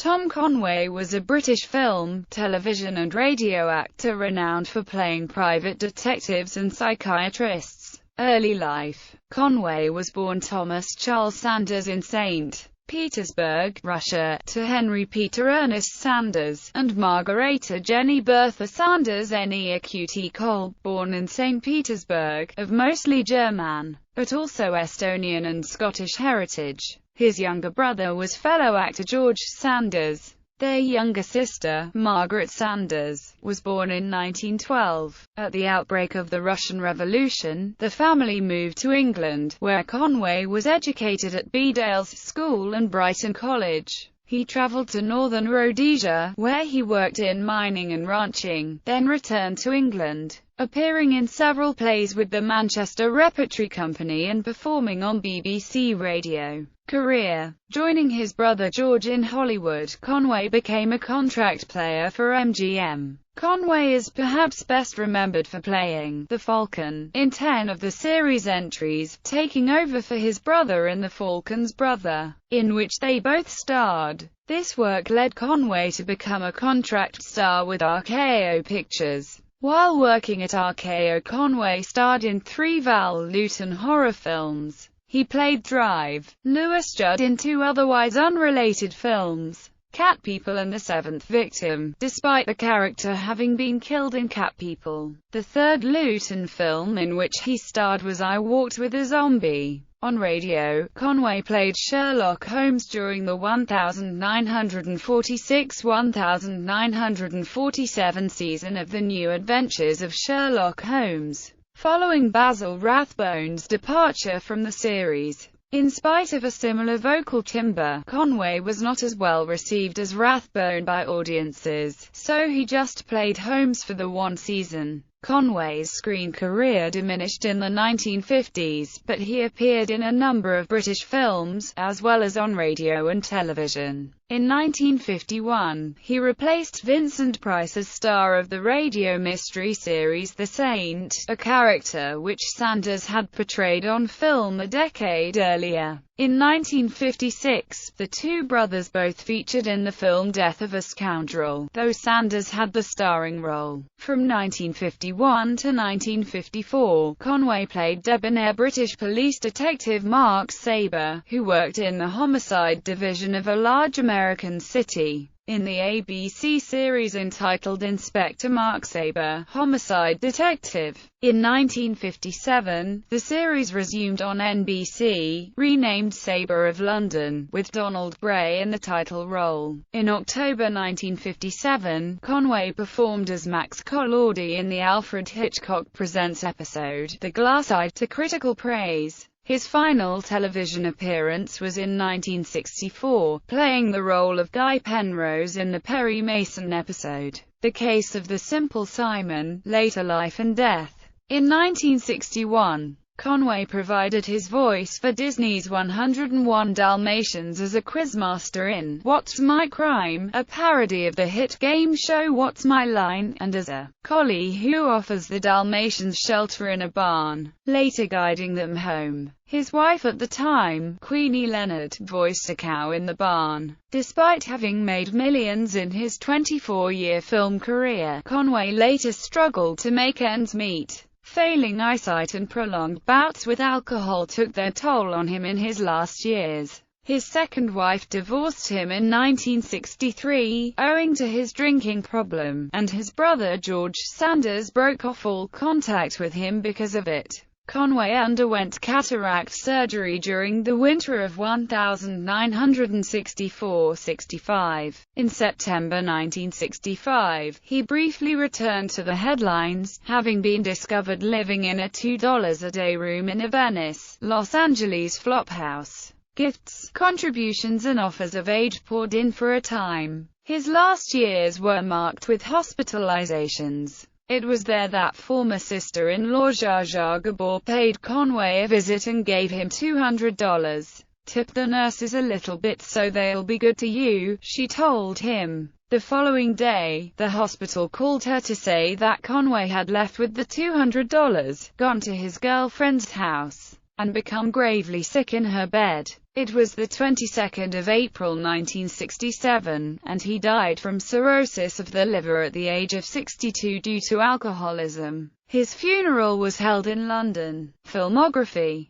Tom Conway was a British film, television and radio actor renowned for playing private detectives and psychiatrists. Early life. Conway was born Thomas Charles Sanders in St. Petersburg, Russia, to Henry Peter Ernest Sanders, and Margareta Jenny Bertha Sanders Neacuti Kolb, born in St. Petersburg, of mostly German, but also Estonian and Scottish heritage. His younger brother was fellow actor George Sanders. Their younger sister, Margaret Sanders, was born in 1912. At the outbreak of the Russian Revolution, the family moved to England, where Conway was educated at Bedales School and Brighton College. He travelled to northern Rhodesia, where he worked in mining and ranching, then returned to England, appearing in several plays with the Manchester Repertory Company and performing on BBC Radio. Career. Joining his brother George in Hollywood, Conway became a contract player for MGM. Conway is perhaps best remembered for playing the Falcon in 10 of the series entries, taking over for his brother in The Falcon's Brother, in which they both starred. This work led Conway to become a contract star with RKO Pictures. While working at RKO, Conway starred in 3 Val Lewton horror films. He played Drive, Louis Judd in 2 otherwise unrelated films, Cat People and The Seventh Victim, despite the character having been killed in Cat People. The 3rd Lewton film in which he starred was I Walked with a Zombie. On radio, Conway played Sherlock Holmes during the 1946-1947 season of The New Adventures of Sherlock Holmes, following Basil Rathbone's departure from the series. In spite of a similar vocal timbre, Conway was not as well received as Rathbone by audiences, so he just played Holmes for the 1 season. Conway's screen career diminished in the 1950s, but he appeared in a number of British films, as well as on radio and television. In 1951, he replaced Vincent Price as star of the radio mystery series The Saint, a character which Sanders had portrayed on film a decade earlier. In 1956, the 2 brothers both featured in the film Death of a Scoundrel, though Sanders had the starring role. From 1951 to 1954, Conway played debonair British police detective Mark Saber, who worked in the homicide division of a large American city. In the ABC series entitled Inspector Mark Saber, Homicide Detective. In 1957, the series resumed on NBC, renamed Saber of London, with Donald Bray in the title role. In October 1957, Conway performed as Max Colordy in the Alfred Hitchcock Presents episode, The Glass Eye, to critical praise. His final television appearance was in 1964, playing the role of Guy Penrose in the Perry Mason episode, The Case of the Simple Simon, Later Life and Death. In 1961, Conway provided his voice for Disney's 101 Dalmatians as a quizmaster in What's My Crime?, a parody of the hit game show What's My Line, and as a collie who offers the Dalmatians shelter in a barn, later guiding them home. His wife at the time, Queenie Leonard, voiced a cow in the barn. Despite having made millions in his 24-year film career, Conway later struggled to make ends meet. Failing eyesight and prolonged bouts with alcohol took their toll on him in his last years. His second wife divorced him in 1963, owing to his drinking problem, and his brother George Sanders broke off all contact with him because of it. Conway underwent cataract surgery during the winter of 1964-65. In September 1965, he briefly returned to the headlines, having been discovered living in a $2 a day room in a Venice, Los Angeles flophouse. Gifts, contributions and offers of aid poured in for a time. His last years were marked with hospitalizations. It was there that former sister-in-law Zsa Zsa Gabor paid Conway a visit and gave him $200. "Tip the nurses a little bit so they'll be good to you," she told him. The following day, the hospital called her to say that Conway had left with the $200, gone to his girlfriend's house. and become gravely sick in her bed. It was the 22nd of April 1967, and he died from cirrhosis of the liver at the age of 62 due to alcoholism. His funeral was held in London. Filmography.